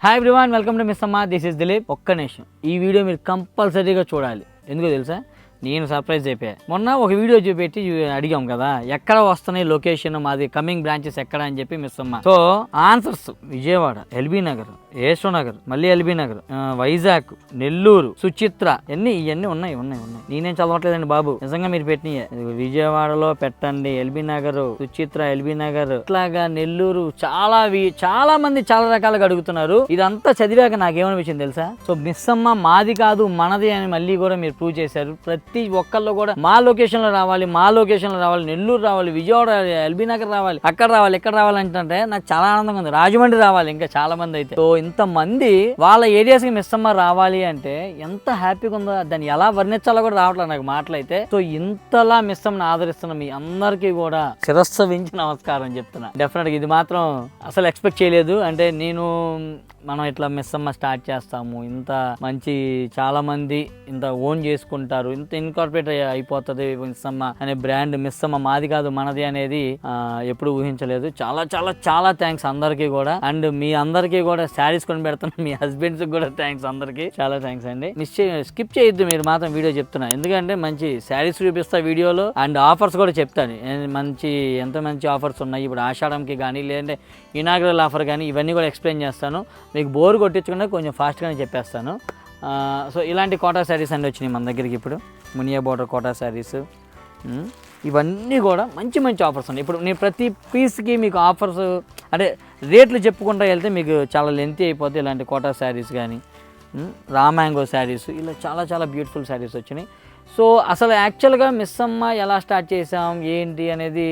Hi everyone, welcome to Miss Amma. This is Dilip. ఒక్క నిమిషం, ఈ వీడియో మీరు కంపల్సరీగా చూడాలి. ఎందుకో తెలుసా, నేను సర్ప్రైజ్ అయిపోయా. మొన్న ఒక వీడియో చూపెట్టి అడిగాం కదా, ఎక్కడ వస్తున్నాయి లొకేషన్, మాది కమింగ్ బ్రాంచెస్ ఎక్కడ అని చెప్పి మిస్ అమ్మ. సో ఆన్సర్స్ విజయవాడ, ఎల్బీ నగర్, ఏసో నగర్, మళ్ళీ ఎల్బీ నగర్, వైజాగ్, నెల్లూరు, సుచిత్ర, ఇవన్నీ ఉన్నాయి. నేనేం చదవట్లేదండి బాబు, నిజంగా మీరు పెట్టినయే. విజయవాడలో పెట్టండి, ఎల్బీ నగర్, సుచిత్ర, ఎల్బీ నగర్, ఇట్లాగా నెల్లూరు, చాలా మంది చాలా రకాలుగా అడుగుతున్నారు. ఇదంతా చదివాక నాకేమనిపించింది తెలుసా, సో మిస్ అమ్మ మాది కాదు మనది అని మళ్ళీ కూడా మీరు ప్రూవ్ చేశారు. ప్రతి ఒక్కళ్ళు కూడా మా లొకేషన్ లో రావాలి, నెల్లూరు రావాలి, విజయవాడ, ఎల్బీ నగర్ రావాలి, అక్కడ రావాలి, ఇక్కడ రావాలి అంటే నాకు చాలా ఆనందంగా ఉంది. రాజమండ్రి రావాలి, ఇంకా చాలా మంది అయితే. సో ఇంత మంది వాళ్ళ ఏరియాస్ కి మిస్ అమ్మ రావాలి అంటే ఎంత హ్యాపీగా ఉందో, దాన్ని ఎలా వర్ణించాలో కూడా రావట్లేదు నాకు మాటలు అయితే. సో ఇంతలా మిస్ అమ్మని ఆదరిస్తున్న మీ అందరికీ కూడా శిరస్సు వించి నమస్కారం చెప్తున్నా. డెఫినెట్ గా ఇది మాత్రం అసలు ఎక్స్పెక్ట్ చేయలేదు. అంటే మనం ఇట్లా మిస్ అమ్మ స్టార్ట్ చేస్తాము, ఇంత మంచి చాలా మంది ఇంత ఓన్ చేసుకుంటారు, ఇంత ఇన్కార్పొరేట్ అయిపోతుంది మిస్ అమ్మ అనే బ్రాండ్. మిస్ అమ్మ మాది కాదు మనది అనేది ఎప్పుడు ఊహించలేదు. చాలా చాలా చాలా థ్యాంక్స్ అందరికీ కూడా. అండ్ మీ అందరికీ కూడా శారీస్ కొని పెడుతున్నా, మీ హస్బెండ్స్ కూడా థ్యాంక్స్, అందరికీ చాలా థ్యాంక్స్ అండి. స్కిప్ చేయొద్దు మీరు మాత్రం వీడియో చెప్తున్నా, ఎందుకంటే మంచి శారీస్ చూపిస్తా వీడియోలో, అండ్ ఆఫర్స్ కూడా చెప్తాను. ఎంత మంచి ఆఫర్స్ ఉన్నాయి ఇప్పుడు ఆషాఢంకి కానీ, లేదంటే ఇనాగ్రల్ ఆఫర్ కానీ, ఇవన్నీ కూడా ఎక్స్ప్లెయిన్ చేస్తాను. మీకు బోర్ కొట్టించకుండా కొంచెం ఫాస్ట్గానే చెప్పేస్తాను. సో ఇలాంటి కోటా శారీస్ అన్నీ వచ్చినాయి మన దగ్గరికి ఇప్పుడు. మునియా బోర్డర్ కోటా శారీస్, ఇవన్నీ కూడా మంచి మంచి ఆఫర్స్ ఉన్నాయి. ఇప్పుడు నేను ప్రతి పీస్కి మీకు ఆఫర్స్ అంటే రేట్లు చెప్పుకుంటూ వెళ్తే మీకు చాలా లెంతీ అయిపోతాయి. ఇలాంటి కోటా శారీస్ కానీ, రా మ్యాంగో శారీస్, ఇలా చాలా చాలా బ్యూటిఫుల్ శారీస్ వచ్చినాయి. సో అసలు యాక్చువల్గా మిస్ అమ్మ ఎలా స్టార్ట్ చేసాం ఏంటి అనేది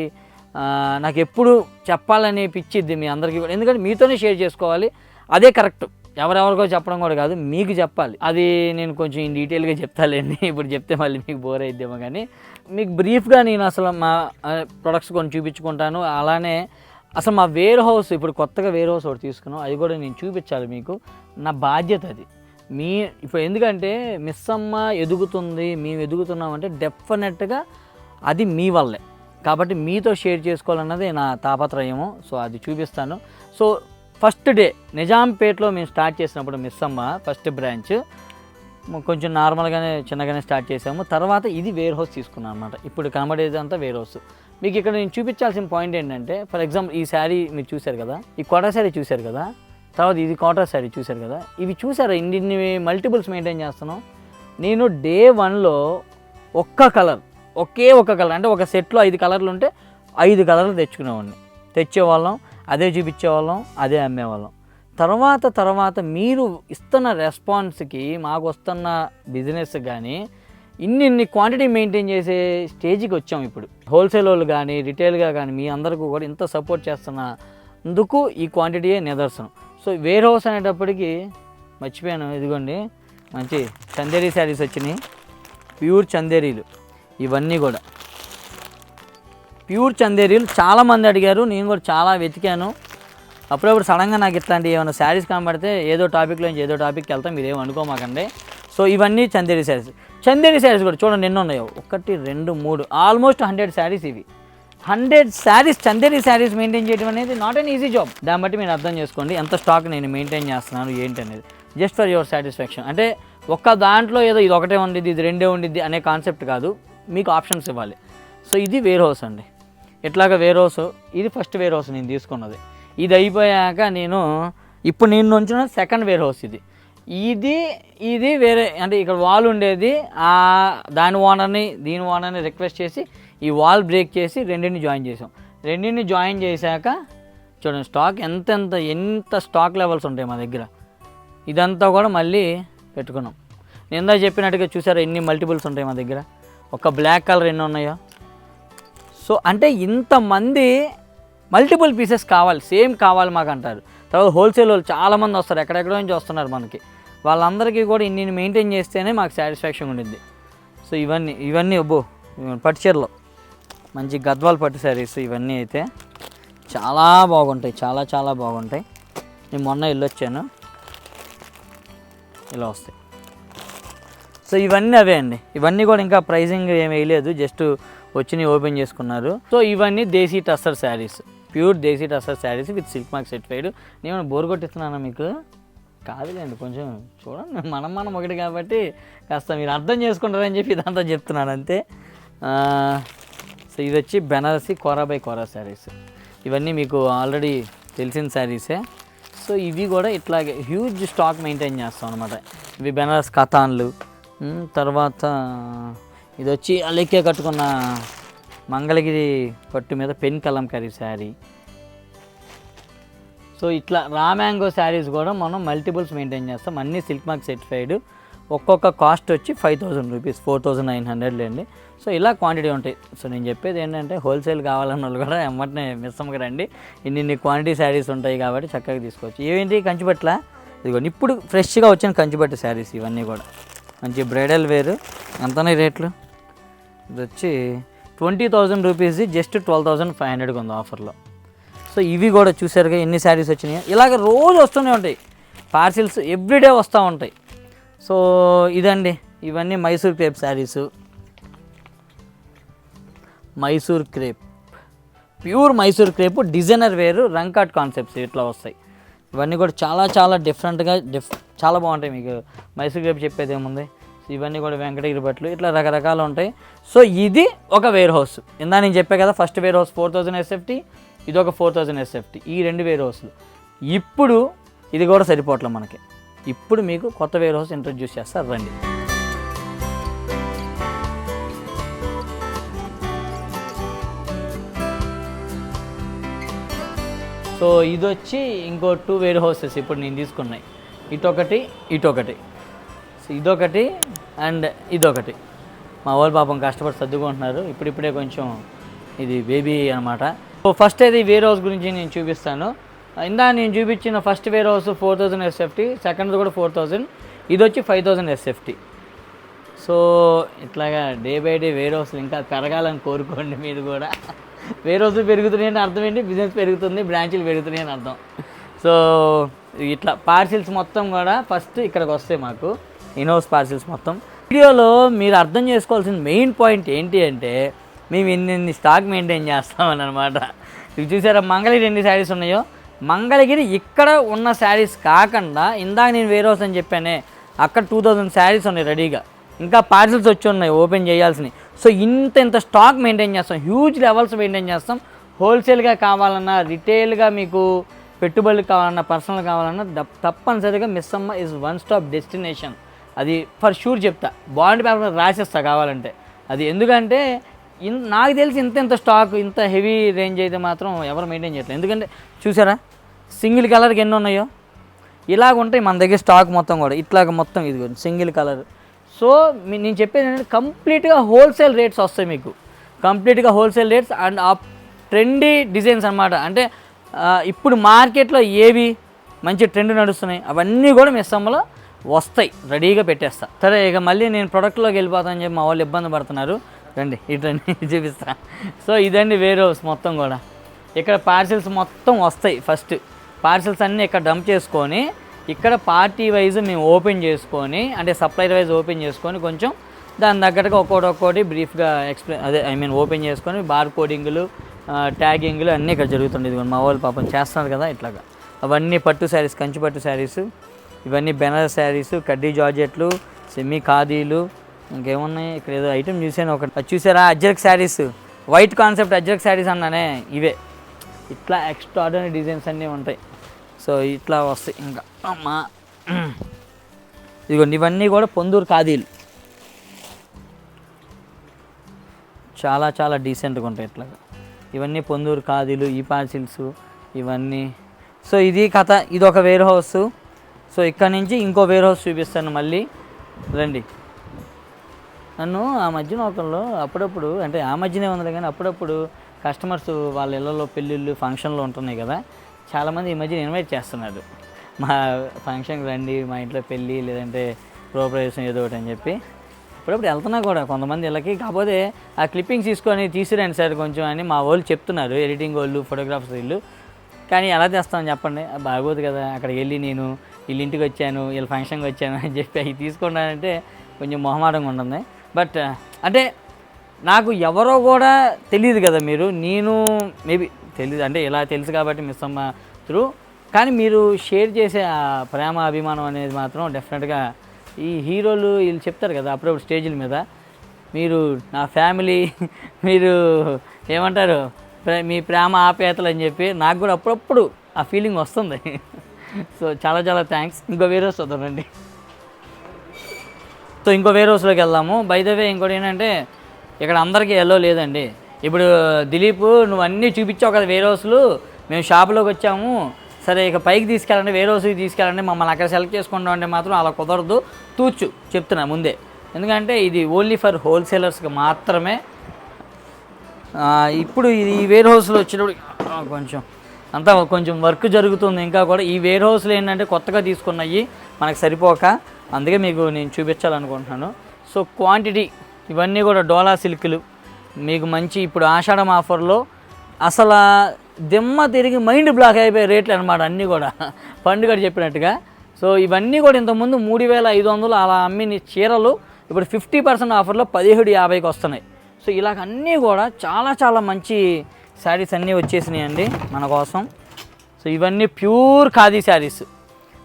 నాకు ఎప్పుడు చెప్పాలని పిచ్చిద్ది మీ అందరికీ కూడా, ఎందుకంటే మీతోనే షేర్ చేసుకోవాలి. అదే కరెక్ట్, ఎవరెవరికో చెప్పడం కూడా కాదు, మీకు చెప్పాలి. అది నేను కొంచెం ఇన్ డీటెయిల్గా చెప్తాలేండి, ఇప్పుడు చెప్తే మళ్ళీ మీకు బోర్ అయిద్దేమో. కానీ మీకు బ్రీఫ్గా నేను అసలు మా ప్రొడక్ట్స్ కొన్ని చూపించుకుంటాను. అలానే అసలు మా వేర్ హౌస్, ఇప్పుడు కొత్తగా వేర్ హౌస్ ఒకటి తీసుకున్నాం, అది కూడా నేను చూపించాలి మీకు. నా బాధ్యత అది. ఇప్పుడు ఎందుకంటే మిస్ అమ్మ ఎదుగుతుంది, మేము ఎదుగుతున్నామంటే డెఫినెట్గా అది మీ వల్లే. కాబట్టి మీతో షేర్ చేసుకోవాలన్నది నా తాపత్రయము. సో అది చూపిస్తాను. సో ఫస్ట్ డే నిజాంపేట్లో మేము స్టార్ట్ చేసినప్పుడు మిస్ అమ్మ ఫస్ట్ బ్రాంచ్ కొంచెం నార్మల్గానే చిన్నగానే స్టార్ట్ చేసాము. తర్వాత ఇది వేర్ హౌస్ తీసుకున్నాం అనమాట. ఇప్పుడు కనబడేది అంతా వేర్ హౌస్. మీకు ఇక్కడ నేను చూపించాల్సిన పాయింట్ ఏంటంటే, ఫర్ ఎగ్జాంపుల్ ఈ శారీ మీరు చూశారు కదా, ఈ కోటా శారీ చూశారు కదా, తర్వాత ఇది కోటా శారీ చూశారు కదా, ఇవి చూసారా ఇన్ని మల్టిపుల్స్ మెయింటైన్ చేస్తున్నాం. నేను డే 1లో ఒకే ఒక కలర్, అంటే ఒక సెట్లో 5 కలర్లు ఉంటే 5 కలర్లు తెచ్చేవాళ్ళం, అదే చూపించేవాళ్ళం, అదే అమ్మేవాళ్ళం. తర్వాత మీరు ఇస్తున్న రెస్పాన్స్కి, మాకు వస్తున్న బిజినెస్ కానీ ఇన్ని క్వాంటిటీ మెయింటైన్ చేసే స్టేజ్కి వచ్చాం. ఇప్పుడు హోల్సేల్ వాళ్ళు కానీ రిటైల్గా కానీ మీ అందరికీ కూడా ఇంత సపోర్ట్ చేస్తున్నందుకు ఈ క్వాంటిటీయే నిదర్శనం. సో వేర్ హౌస్ అనేటప్పటికి మర్చిపోయాను, ఇదిగోండి మంచి చందేరీ శారీస్ వచ్చినాయి, ప్యూర్ చందేరీలు. ఇవన్నీ కూడా ప్యూర్ చందేరీలు చాలామంది అడిగారు, నేను కూడా చాలా వెతికాను. అప్పుడప్పుడు సడన్గా నాకు ఇట్లాంటి ఏమైనా శారీస్ కనబడితే ఏదో టాపిక్లోంచి ఏదో టాపిక్కి వెళ్తాం, మీరేం అనుకోమాకండి. సో ఇవన్నీ చందేరీ శారీస్ కూడా చూడండి ఎన్ని ఉన్నాయో, 1 2 3 ఆల్మోస్ట్ 100 శారీస్. ఇవి 100 శారీస్ చందేరీ శారీస్ మెయింటైన్ చేయడం అనేది నాట్ అన్ ఈజీ జాబ్. దాన్ని బట్టి మీరు అర్థం చేసుకోండి ఎంత స్టాక్ నేను మెయింటైన్ చేస్తున్నాను ఏంటి అనేది. Just for your satisfaction. అంటే ఒక్క దాంట్లో ఏదో ఇది ఒకటే ఉండిద్ది, ఇది రెండే ఉండిద్ది అనే కాన్సెప్ట్ కాదు, మీకు ఆప్షన్స్ ఇవ్వాలి. సో ఇది వేర్ హౌస్ అండి. ఇట్లాగా వేర్ హౌస్, ఇది ఫస్ట్ వేర్ హౌస్ నేను తీసుకున్నది. ఇది అయిపోయాక ఇప్పుడు నేను ఉంచిన సెకండ్ వేర్ హౌస్ ఇది వేరే, అంటే ఇక్కడ వాల్ ఉండేది, దీని ఓనర్ని రిక్వెస్ట్ చేసి ఈ వాల్ బ్రేక్ చేసి రెండింటిని జాయిన్ చేశాక చూడండి స్టాక్ ఎంత స్టాక్ లెవెల్స్ ఉంటాయి మా దగ్గర. ఇదంతా కూడా మళ్ళీ పెట్టుకున్నాం. నేను ఇందా చెప్పినట్టుగా చూసారా ఎన్ని మల్టిపుల్స్ ఉంటాయి మా దగ్గర. ఒక బ్లాక్ కలర్ ఎన్ని ఉన్నాయో. సో అంటే ఇంతమంది మల్టిపుల్ పీసెస్ కావాలి, సేమ్ కావాలి మాకు అంటారు. తర్వాత హోల్సేల్ వాళ్ళు చాలామంది వస్తారు, ఎక్కడెక్కడో నుంచి వస్తున్నారు మనకి. వాళ్ళందరికీ కూడా ఇన్ని మెయింటైన్ చేస్తేనే మాకు సాటిస్ఫాక్షన్ ఉండిద్ది. సో ఇవన్నీ పట్టు చీరలో మంచి గద్వాల్ పట్టు శారీస్, ఇవన్నీ అయితే చాలా బాగుంటాయి, చాలా చాలా బాగుంటాయి. నేను మొన్న వెళ్ళొచ్చాను, ఇలా వస్తాయి. సో ఇవన్నీ అవే అండి. ఇవన్నీ కూడా ఇంకా ప్రైజింగ్ ఏమి వేయలేదు, జస్ట్ వచ్చి ఓపెన్ చేసుకున్నారు. సో ఇవన్నీ desi tussar saris, pure desi tussar saris with silk mark certified. నేను బోర్ కొట్టిస్తున్నాను మీకు, కాదులేండి, కొంచెం చూడండి, మనం ఒకటి కాబట్టి కాస్త మీరు అర్థం చేసుకుంటారని చెప్పి ఇదంతా చెప్తున్నాను అంతే. సో ఇది వచ్చి బెనారసి కోరా బై కోరా శారీస్. ఇవన్నీ మీకు ఆల్రెడీ తెలిసిన శారీసే. సో ఇవి కూడా ఇట్లాగే హ్యూజ్ స్టాక్ మెయింటైన్ చేస్తాం అనమాట. ఇవి బెనారస్ కథాన్లు. తర్వాత ఇది వచ్చి అలెక్కే కట్టుకున్న మంగళగిరి పట్టు మీద పెన్ కలంకారీ శారీ. సో ఇట్లా రా మ్యాంగో శారీస్ కూడా మనం మల్టిపుల్స్ మెయింటైన్ చేస్తాం. అన్నీ సిల్క్ మార్క్ సర్టిఫైడ్. ఒక్కొక్క కాస్ట్ వచ్చి 5,000 రూపీస్, 4,900 లేండి. సో ఇలా క్వాంటిటీ ఉంటాయి. సో నేను చెప్పేది ఏంటంటే హోల్సేల్ కావాలన్న వాళ్ళు కూడా ఎమ్మటనే మిస్సమ్మకి రండి. ఇన్ని క్వాంటిటీ శారీస్ ఉంటాయి కాబట్టి చక్కగా తీసుకోవచ్చు. ఏంటి కంచిపట్ల ఇదిగోండి, ఇప్పుడు ఫ్రెష్గా వచ్చిన కంచిపట్టు శారీస్ ఇవన్నీ కూడా మంచి బ్రైడల్ వేరు. ఎంతనే రేట్లు? ఇది వచ్చి 20,000 రూపీస్, జస్ట్ 12,500 ఉంది ఆఫర్లో. సో ఇవి కూడా చూసారుగా ఎన్ని శారీస్ వచ్చినాయి. ఇలాగ రోజు వస్తూనే ఉంటాయి పార్సిల్స్, ఎవ్రీడే వస్తూ ఉంటాయి. సో ఇదండి, ఇవన్నీ Mysore crepe saris. Mysore crepe, pure Mysore crepe, designer వేరు, రంకాట్ కాన్సెప్ట్స్ ఇట్లా వస్తాయి. ఇవన్నీ కూడా చాలా డిఫరెంట్గా చాలా బాగుంటాయి. మీకు మైసూర్ క్రేప్ చెప్పేది ఏముంది. ఇవన్నీ కూడా వెంకటగిరి బట్టలు, ఇట్లా రకరకాలు ఉంటాయి. సో ఇది ఒక వేర్ హౌస్. ఇందా నేను చెప్పే కదా, ఫస్ట్ వేర్ హౌస్ 4,000 SFT, ఇది ఒక 4,000 SFT. ఈ 2 వేర్ హౌస్లు. ఇప్పుడు ఇది కూడా సరిపోవట్లేదు మనకి. ఇప్పుడు మీకు కొత్త వేర్ హౌస్ ఇంట్రడ్యూస్ చేస్తారు, రండి. సో ఇది వచ్చి ఇంకో 2 వేర్ హౌసెస్ ఇప్పుడు నేను తీసుకున్నాయి. ఇటొకటి. సో ఇదొకటి అండ్ ఇదొకటి. మా వాళ్ళు పాపం కష్టపడి సర్దుకుంటున్నారు. ఇప్పుడిప్పుడే కొంచెం ఇది బేబీ అనమాట. సో ఫస్ట్ అయితే ఈ వేర్ హౌస్ గురించి నేను చూపిస్తాను. ఇందా నేను చూపించిన first warehouse 4,000 SFT, second కూడా 4,000, ఇది వచ్చి 5,000 SFT. సో ఇట్లాగా డే బై డే వేర్ హౌస్లు ఇంకా పెరగాలని కోరుకోండి మీరు కూడా. వేర్ హౌస్లు పెరుగుతున్నాయని అర్థం ఏంటి, బిజినెస్ పెరుగుతుంది, బ్రాంచీలు పెరుగుతున్నాయని అర్థం. సో ఇట్లా పార్సిల్స్ మొత్తం కూడా ఫస్ట్ ఇక్కడికి వస్తాయి మాకు, ఇన్హౌస్ పార్సిల్స్ మొత్తం. వీడియోలో మీరు అర్థం చేసుకోవాల్సిన మెయిన్ పాయింట్ ఏంటి అంటే, మేము ఇన్ని స్టాక్ మెయింటైన్ చేస్తామని అనమాట. ఇవి చూసారా, మంగళగిరి ఎన్ని శారీస్ ఉన్నాయో. మంగళగిరి ఇక్కడ ఉన్న శారీస్ కాకుండా ఇందాక నేను వేర్ హౌస్ అని చెప్పానే, అక్కడ 2,000 శారీస్ ఉన్నాయి రెడీగా. ఇంకా పార్సిల్స్ వచ్చి ఉన్నాయి ఓపెన్ చేయాల్సినవి. సో ఇంత స్టాక్ మెయింటైన్ చేస్తాం, హ్యూజ్ లెవెల్స్ మెయింటైన్ చేస్తాం. హోల్సేల్గా కావాలన్నా, రిటైల్గా మీకు పెట్టుబడులు కావాలన్నా, పర్సనల్ కావాలన్నా తప్పనిసరిగా Missamma is one stop destination. అది ఫర్ షూర్ చెప్తా, బాండ్ పేపర్ రాసేస్తా కావాలంటే. అది ఎందుకంటే నాకు తెలిసి ఇంత స్టాక్, ఇంత హెవీ రేంజ్ అయితే మాత్రం ఎవరు మెయింటైన్ చేయట్లేదు. ఎందుకంటే చూసారా సింగిల్ కలర్కి ఎన్ని ఉన్నాయో, ఇలాగ ఉంటాయి మన దగ్గర స్టాక్ మొత్తం కూడా. ఇట్లాగ మొత్తం ఇది సింగిల్ కలర్. సో నేను చెప్పేది ఏంటంటే కంప్లీట్గా హోల్సేల్ రేట్స్ వస్తాయి మీకు, కంప్లీట్గా హోల్సేల్ రేట్స్ అండ్ ఆ ట్రెండీ డిజైన్స్ అనమాట. అంటే ఇప్పుడు మార్కెట్లో ఏవి మంచి ట్రెండ్ నడుస్తున్నాయి అవన్నీ కూడా మిస్సమ్మలో వస్తాయి, రెడీగా పెట్టేస్తా. సరే ఇక మళ్ళీ నేను ప్రొడక్ట్లోకి వెళ్ళిపోతానని చెప్పి మా వాళ్ళు ఇబ్బంది పడుతున్నారు. రండి ఇటండి చూపిస్తా. సో ఇదండి వేర్ హౌస్ మొత్తం కూడా. ఇక్కడ పార్సిల్స్ మొత్తం వస్తాయి. ఫస్ట్ పార్సిల్స్ అన్నీ ఇక్కడ డంప్ చేసుకొని, ఇక్కడ పార్టీ వైజ్ మేము ఓపెన్ చేసుకొని, అంటే సప్లైర్ వైజ్ ఓపెన్ చేసుకొని, కొంచెం దాని తగ్గట్టుగా ఒక్కొక్కటి బ్రీఫ్గా ఓపెన్ చేసుకొని బార్ కోడింగ్లు, ట్యాగింగ్లు అన్నీ ఇక్కడ జరుగుతుంది. ఇది మా వాళ్ళు పాపం చేస్తున్నారు కదా ఇట్లాగా. అవన్నీ పట్టు శారీస్, కంచి పట్టు శారీస్, ఇవన్నీ బెనారస్ శారీస్, కడ్డీ జార్జెట్లు, సెమీ ఖాదీలు, ఇంకేమున్నాయి ఇక్కడ ఏదో ఐటమ్ చూసాను ఒకటి. అది చూసారా అజ్రక్ శారీస్, వైట్ కాన్సెప్ట్ అజ్రక్ శారీస్ అన్నానే ఇవే. ఇట్లా ఎక్స్ట్రాడనరీ డిజైన్స్ అన్నీ ఉంటాయి. సో ఇట్లా వస్తాయి. ఇంకా అమ్మా ఇదిగోండి, ఇవన్నీ కూడా పొందూరు ఖాదీలు, చాలా డీసెంట్గా ఉంటాయి ఇట్లాగా. ఇవన్నీ పొందూరు ఖాదీలు, ఈ పార్సిల్స్ ఇవన్నీ. సో ఇది కథ, ఇది ఒక వేర్ హౌస్. సో ఇక్కడ నుంచి ఇంకో వేర్ హౌస్ చూపిస్తాను మళ్ళీ, రండి. నన్ను ఆ మధ్యన ఒకళ్ళు అప్పుడప్పుడు, అంటే ఆ మధ్యనే ఉంది కానీ అప్పుడప్పుడు కస్టమర్స్ వాళ్ళ ఇళ్ళలో పెళ్ళిళ్ళు ఫంక్షన్లు ఉంటున్నాయి కదా, చాలామంది ఈ మధ్యన ఇన్వైట్ చేస్తున్నారు, మా ఫంక్షన్కి రండి, మా ఇంట్లో పెళ్ళి లేదంటే గృహప్రవేశం ఏదో ఒకటి అని చెప్పి. అప్పుడప్పుడు వెళ్తున్నా కూడా కొంతమంది ఇళ్ళకి. కాకపోతే ఆ క్లిప్పింగ్స్ తీసుకొని తీసిరండి సార్ కొంచెం అని మా వాళ్ళు చెప్తున్నారు, ఎడిటింగ్ వాళ్ళు, ఫోటోగ్రాఫర్స్ వీళ్ళు. కానీ ఎలా తెస్తామని చెప్పండి, బాగోదు కదా. అక్కడికి వెళ్ళి నేను వీళ్ళ ఇంటికి వచ్చాను, వీళ్ళ ఫంక్షన్కి వచ్చాను అని చెప్పి అవి తీసుకున్నానంటే కొంచెం మొహమాటంగా ఉంటుంది. బట్ అంటే నాకు ఎవరో కూడా తెలియదు కదా, నేను మేబీ తెలియదు అంటే ఇలా తెలుసు కాబట్టి మిస్సమ్మ త్రూ. కానీ మీరు షేర్ చేసే ఆ ప్రేమ అభిమానం అనేది మాత్రం డెఫినెట్గా ఈ హీరోలు వీళ్ళు చెప్తారు కదా అప్పుడప్పుడు స్టేజ్ల మీద, మీరు నా ఫ్యామిలీ, మీరు ఏమంటారు మీ ప్రేమ ఆప్యాయతలు అని చెప్పి నాకు కూడా అప్పుడప్పుడు ఆ ఫీలింగ్ వస్తుంది. సో చాలా చాలా థ్యాంక్స్. ఇంకో వేరే హౌస్ వద్దామండి. సో ఇంకో వేరే హౌస్లోకి వెళ్దాము. బై ద వే ఇంకోటి ఏంటంటే ఇక్కడ అందరికీ ఎల్లో లేదండి. ఇప్పుడు దిలీప్ నువ్వు అన్నీ చూపించావు కదా వేరే హౌస్లు, మేము షాప్లోకి వచ్చాము, సరే ఇక పైకి తీసుకెళ్ళండి, వేరే హౌస్కి తీసుకెళ్ళండి, మమ్మల్ని అక్కడ సెలెక్ట్ చేసుకుంటాం అంటే మాత్రం అలా కుదరదు, తూచు చెప్తున్నా ముందే. ఎందుకంటే ఇది ఓన్లీ ఫర్ హోల్సేలర్స్కి మాత్రమే. ఇప్పుడు ఈ వేర్ హౌస్లో వచ్చినప్పుడు కొంచెం వర్క్ జరుగుతుంది ఇంకా కూడా. ఈ వేర్ హౌస్లో ఏంటంటే కొత్తగా తీసుకున్నాయి మనకు సరిపోక, అందుకే మీకు నేను చూపించాలనుకుంటున్నాను. సో క్వాంటిటీ ఇవన్నీ కూడా డోలా సిల్క్లు మీకు మంచి ఇప్పుడు ఆషాఢం ఆఫర్లో అసలు దిమ్మ తిరిగి మైండ్ బ్లాక్ అయిపోయే రేట్లు అనమాట అన్నీ కూడా, పండుగ చెప్పినట్టుగా. సో ఇవన్నీ కూడా ఇంతకుముందు 3500 అలా అమ్మిన చీరలు ఇప్పుడు 50% ఆఫర్లో 1750కి వస్తున్నాయి. సో ఇలాగ అన్నీ కూడా చాలా చాలా మంచి శారీస్ అన్నీ వచ్చేసినాయి అండి మన కోసం. సో ఇవన్నీ ప్యూర్ ఖాదీ శారీస్,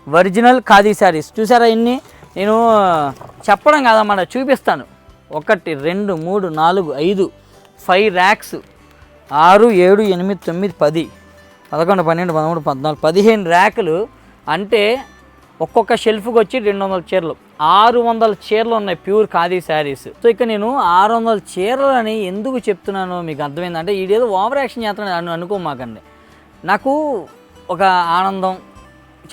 ఒరిజినల్ ఖాదీ శారీస్. చూసారా ఇన్ని? నేను చెప్పడం కాదన్నమాట, చూపిస్తాను. 1 2 3 4 5 5 ర్యాక్స్, 6 7 8 9 10 11 12 13 14 15 ర్యాకులు. అంటే ఒక్కొక్క షెల్ఫ్కి వచ్చి 200 చీరలు, 600 చీరలు ఉన్నాయి ప్యూర్ ఖాదీ శారీస్. సో ఇక్కడ నేను 600 చీరలు అని ఎందుకు చెప్తున్నానో మీకు అర్థమైందంటే, ఇదేదో ఓవర్ యాక్షన్ చేస్తున్నాను అనుకోమాకండి. నాకు ఒక ఆనందం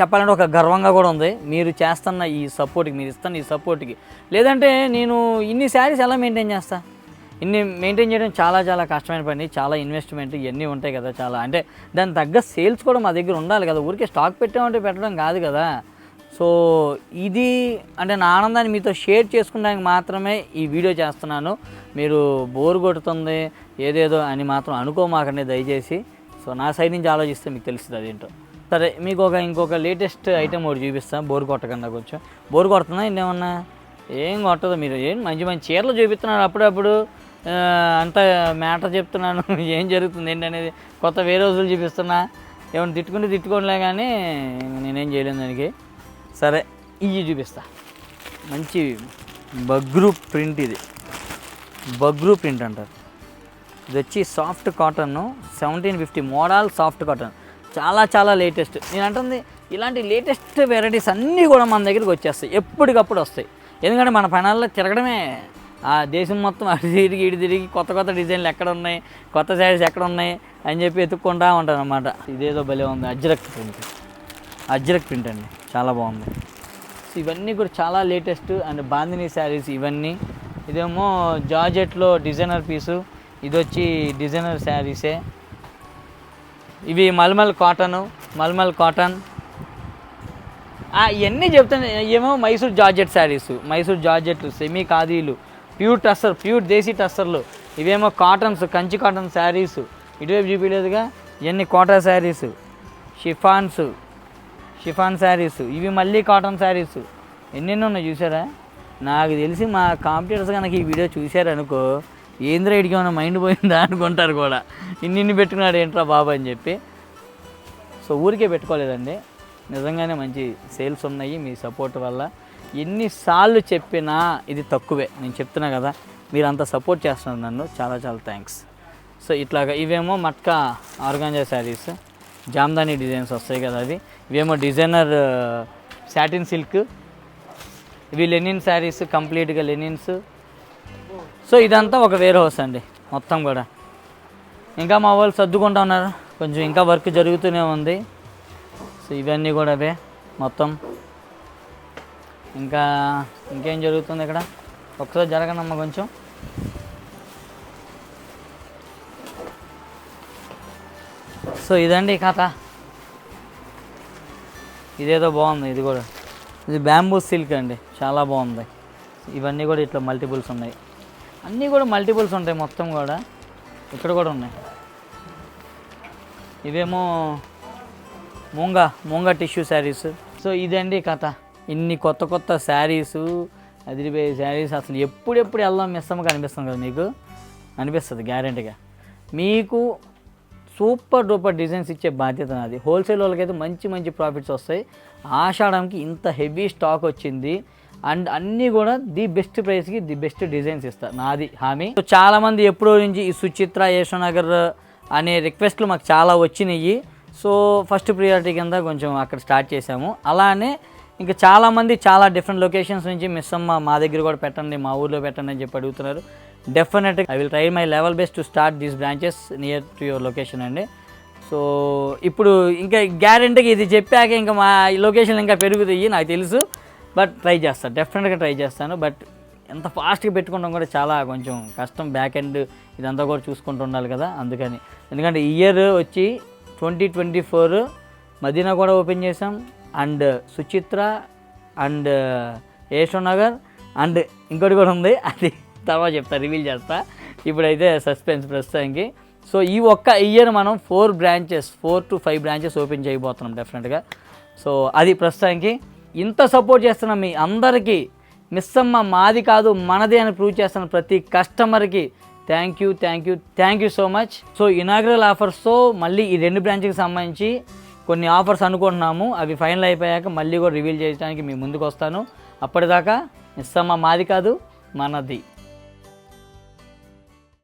చెప్పాలంటే ఒక గర్వంగా కూడా ఉంది మీరు చేస్తున్న ఈ సపోర్ట్కి, మీరు ఇస్తున్న ఈ సపోర్ట్కి. లేదంటే నేను ఇన్ని శారీస్ ఎలా మెయింటైన్ చేస్తా? ఇన్ని మెయింటైన్ చేయడం చాలా చాలా కష్టమైన పని, చాలా ఇన్వెస్ట్మెంట్ ఇవన్నీ ఉంటాయి కదా చాలా. అంటే దాని తగ్గ సేల్స్ కూడా మా దగ్గర ఉండాలి కదా, ఊరికే స్టాక్ పెట్టామంటే పెట్టడం కాదు కదా. సో ఇది అంటే నా ఆనందాన్ని మీతో షేర్ చేసుకోవడానికి మాత్రమే ఈ వీడియో చేస్తున్నాను. మీరు బోర్ కొడుతుంది ఏదేదో అని మాత్రం అనుకోమాకండి దయచేసి. సో నా సైడ్ నుంచి ఆలోచిస్తే మీకు తెలుస్తుంది అదేంటో. సరే మీకు ఇంకొక లేటెస్ట్ ఐటెం ఒకటి చూపిస్తాను, బోర్ కొట్టకుండా. కొంచెం బోర్ కొడుతున్నా ఇంకేమన్నా? ఏం కొట్టదు. మీరు ఏం మంచి మంచి చీరలు చూపిస్తున్నారు అప్పుడప్పుడు, అంత మ్యాటర్ చెప్తున్నాను ఏం జరుగుతుంది ఏంటనేది. కొత్త వేరే రోజులు చూపిస్తున్నా, ఏమైనా తిట్టుకోనిలే కానీ నేనేం చేయలేను దానికి. సరే ఇవి చూపిస్తా. మంచి బగ్రూ ప్రింట్, ఇది బగ్రూ ప్రింట్ అంటారు. ఇది వచ్చి soft cotton 1750 model soft cotton, చాలా చాలా లేటెస్ట్. నేను అంటుంది ఇలాంటి లేటెస్ట్ వెరైటీస్ అన్నీ కూడా మన దగ్గరికి వచ్చేస్తాయి, ఎప్పటికప్పుడు వస్తాయి. ఎందుకంటే మన పనాల్లో తిరగడమే, ఆ దేశం మొత్తం అటు తిరిగి ఇటు తిరిగి కొత్త కొత్త డిజైన్లు ఎక్కడ ఉన్నాయి, కొత్త శారీస్ ఎక్కడ ఉన్నాయి అని చెప్పి ఎత్తుక్కుంటూ ఉంటాను అన్నమాట. ఇదేదో భలే ఉంది, అజ్రక్ ప్రింట్ అండి, చాలా బాగుంది. సో ఇవన్నీ కూడా చాలా లేటెస్ట్ అండ్ బాందినీ శారీస్ ఇవన్నీ. ఇదేమో జార్జెట్లో డిజైనర్ పీసు, ఇది వచ్చి డిజైనర్ శారీసే. ఇవి మల్మల్ కాటన్ ఇవన్నీ చెప్తాను. ఏమో మైసూర్ జార్జెట్ శారీస్, మైసూర్ జార్జెట్లు, సెమీ ఖాదీలు, ప్యూర్ దేశీ టస్సర్లు. ఇవేమో కాటన్స్, కంచి కాటన్ శారీస్. ఇటువైపు చూపించలేదుగా, ఇవన్నీ కోటా శారీస్, షిఫాన్ శారీస్. ఇవి మళ్ళీ కాటన్ శారీస్. ఎన్నెన్నో ఉన్నాయి చూసారా? నాకు తెలిసి మా కాంపిటీటర్స్ కనుక ఈ వీడియో చూశారనుకో, ఏంద్రా ఇడికి ఏమైనా మైండ్ పోయిందా అనుకుంటారు కూడా, ఇన్ని పెట్టుకున్నాడు ఏంట్రా బాబు అని చెప్పి. సో ఊరికే పెట్టుకోలేదండి, నిజంగానే మంచి సేల్స్ ఉన్నాయి మీ సపోర్ట్ వల్ల. ఎన్నిసార్లు చెప్పినా ఇది తక్కువే, నేను చెప్తున్నా కదా, మీరు అంత సపోర్ట్ చేస్తున్నారు నన్ను, చాలా చాలా థ్యాంక్స్. సో ఇట్లాగా ఇవేమో మట్కా ఆర్గాంజా శారీస్, జామ్దానీ డిజైన్స్ వస్తాయి కదా అవి. ఇవేమో డిజైనర్ సాటిన్ సిల్క్. ఇవి లెనిన్ శారీస్, కంప్లీట్గా లెనిన్స్. సో ఇదంతా ఒక వేర్ హౌస్ అండి మొత్తం కూడా. ఇంకా మా వాళ్ళు సర్దుకుంటా ఉన్నారు, కొంచెం ఇంకా వర్క్ జరుగుతూనే ఉంది. సో ఇవన్నీ కూడా అవే మొత్తం. ఇంకేం జరుగుతుంది ఇక్కడ? ఒకసారి జరగనమ్మా కొంచెం. సో ఇదండి కథ. ఇదేదో బాగుంది, ఇది కూడా ఇది బ్యాంబూ సిల్క్ అండి, చాలా బాగుంది. ఇవన్నీ కూడా ఇట్లా మల్టిపుల్స్ ఉన్నాయి, అన్నీ కూడా మల్టిపుల్స్ ఉంటాయి మొత్తం కూడా. ఇక్కడ కూడా ఉన్నాయి. ఇవేమో మూంగా టిష్యూ శారీస్. సో ఇదండి కథ. ఇన్ని కొత్త కొత్త శారీసు, అదిరిపోయే శారీస్. అసలు ఎప్పుడెప్పుడు వెళ్దాం మిస్ అమ్మకి అనిపిస్తుంది కదా, మీకు అనిపిస్తుంది గ్యారెంటీగా. మీకు సూపర్ డూపర్ డిజైన్స్ ఇచ్చే బాధ్యత నాది. హోల్సేల్ వాళ్ళకైతే మంచి మంచి ప్రాఫిట్స్ వస్తాయి. ఆషాఢంకి ఇంత హెవీ స్టాక్ వచ్చింది అండ్ అన్నీ కూడా ది బెస్ట్ ప్రైస్కి ది బెస్ట్ డిజైన్స్ ఇస్తా, నాది హామీ. సో చాలామంది ఎప్పుడో నుంచి ఈ సుచిత్ర, యశోనగర్ అనే రిక్వెస్ట్లు మాకు చాలా వచ్చినాయి. సో ఫస్ట్ ప్రియారిటీ కింద కొంచెం అక్కడ స్టార్ట్ చేసాము. అలానే ఇంకా చాలామంది చాలా డిఫరెంట్ లొకేషన్స్ నుంచి మిస్ అమ్మ మా దగ్గర కూడా పెట్టండి, మా ఊర్లో పెట్టండి అని చెప్పి అడుగుతున్నారు. డెఫినెట్గా I will try my level best to start these branches near to your location అండి. సో ఇప్పుడు ఇంకా గ్యారెంటీగా ఇది చెప్పాక ఇంకా మా లొకేషన్ ఇంకా పెరుగుతాయి నాకు తెలుసు. బట్ ట్రై చేస్తాను, డెఫినెట్గా ట్రై చేస్తాను. బట్ ఎంత ఫాస్ట్గా పెట్టుకోవడం కూడా చాలా కొంచెం కష్టం. బ్యాక్ ఎండ్ ఇదంతా కూడా చూసుకుంటూ ఉండాలి కదా, అందుకని. ఎందుకంటే ఇయర్ వచ్చి 2024 మదీనా కూడా ఓపెన్ చేసాం, అండ్ సుచిత్ర అండ్ యశోనగర్ అండ్ ఇంకోటి కూడా ఉంది, అది తర్వాత చెప్తా, రివీల్ చేస్తా. ఇప్పుడైతే సస్పెన్స్ ప్రస్తుతానికి. సో ఈ ఒక్క ఇయర్ మనం 4 to 5 బ్రాంచెస్ ఓపెన్ చేయబోతున్నాం డెఫినెట్గా. సో అది ప్రస్తుతానికి. ఇంత సపోర్ట్ చేస్తున్న మీ అందరికీ, మిస్ అమ్మ మాది కాదు మనదే అని ప్రూవ్ చేస్తున్న ప్రతి కస్టమర్కి thank you so much. So inaugural ఆఫర్స్తో మళ్ళీ ఈ 2 బ్రాంచ్కి సంబంధించి కొన్ని ఆఫర్స్ అనుకుంటున్నాము. అవి ఫైనల్ అయిపోయాక మళ్ళీ కూడా రివీల్ చేయడానికి మీ ముందుకు వస్తాను. అప్పటిదాకా మిస్ అమ్మ మాది కాదు మనది.